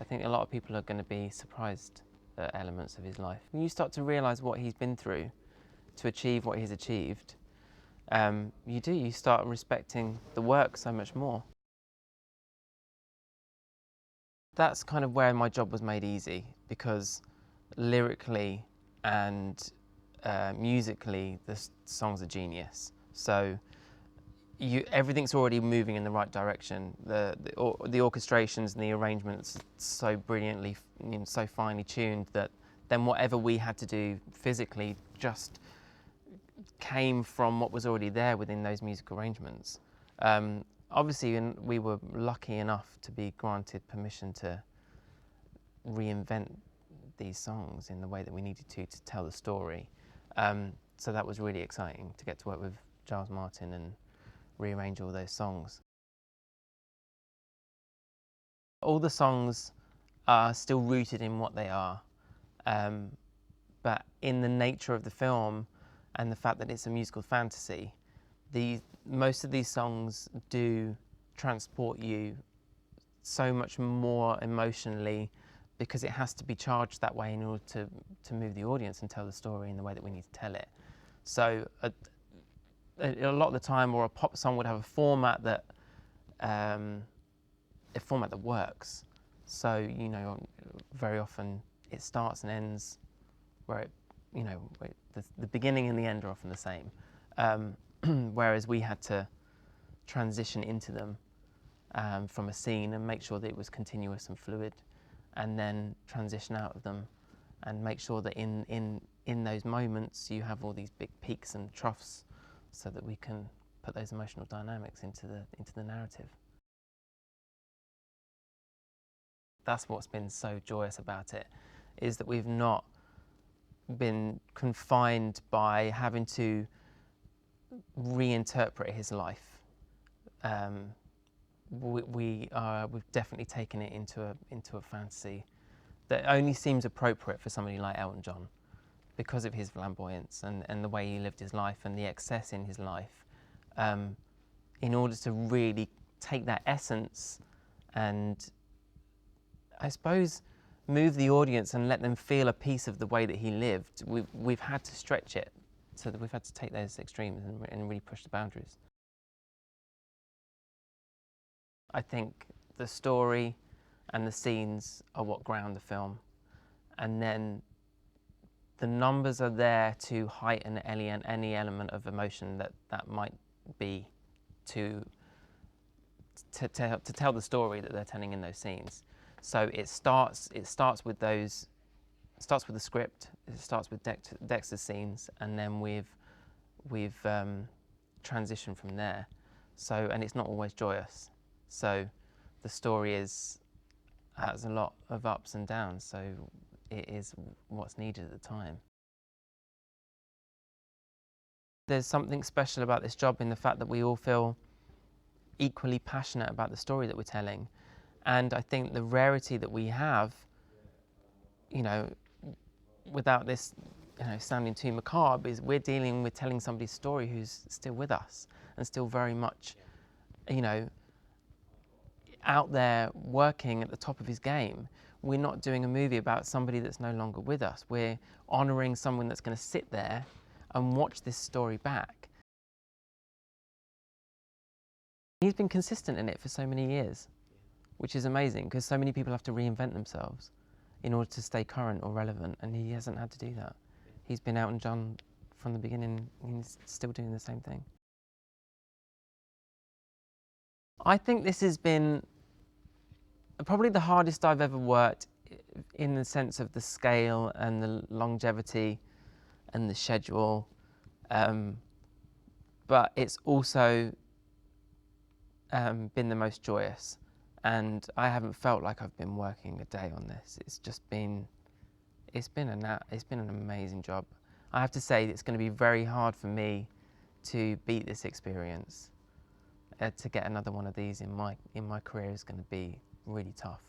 think a lot of people are going to be surprised at elements of his life. When you start to realise what he's been through to achieve what he's achieved, you start respecting the work so much more. That's kind of where my job was made easy, because lyrically and musically the songs are genius. So everything's already moving in the right direction. The orchestrations and the arrangements so brilliantly, so finely tuned that then whatever we had to do physically just came from what was already there within those music arrangements. Obviously, we were lucky enough to be granted permission to reinvent these songs in the way that we needed to tell the story. So that was really exciting to get to work with Giles Martin and rearrange all those songs. All the songs are still rooted in what they are, but in the nature of the film and the fact that it's a musical fantasy, most of these songs do transport you so much more emotionally, because it has to be charged that way in order to move the audience and tell the story in the way that we need to tell it. So a lot of the time, or a pop song would have a format that works. So very often it starts and ends where the beginning and the end are often the same. Whereas we had to transition into them from a scene and make sure that it was continuous and fluid, and then transition out of them and make sure that in those moments you have all these big peaks and troughs, so that we can put those emotional dynamics into the narrative. That's what's been so joyous about it, is that we've not been confined by having to reinterpret his life. We've definitely taken it into a fantasy that only seems appropriate for somebody like Elton John, because of his flamboyance and the way he lived his life and the excess in his life, in order to really take that essence and, I suppose, move the audience and let them feel a piece of the way that he lived. We've had to stretch it, so that we've had to take those extremes and really push the boundaries. I think the story and the scenes are what ground the film, and then the numbers are there to heighten any element of emotion that might be to tell the story that they're telling in those scenes. So it starts with the script. It starts with Dexter's scenes, and then we've transitioned from there. So, and it's not always joyous. So the story has a lot of ups and downs. So it is what's needed at the time. There's something special about this job in the fact that we all feel equally passionate about the story that we're telling. And I think the rarity that we have, without this, sounding too macabre, is we're dealing with telling somebody's story who's still with us and still very much, out there working at the top of his game. We're not doing a movie about somebody that's no longer with us. We're honouring someone that's going to sit there and watch this story back. He's been consistent in it for so many years, which is amazing, because so many people have to reinvent themselves in order to stay current or relevant, and he hasn't had to do that. He's been Elton John from the beginning, and he's still doing the same thing. I think this has been probably the hardest I've ever worked, in the sense of the scale and the longevity and the schedule, but it's also been the most joyous, and I haven't felt like I've been working a day on this. It's been an amazing job. I have to say it's going to be very hard for me to beat this experience. To get another one of these in my career is going to be really tough.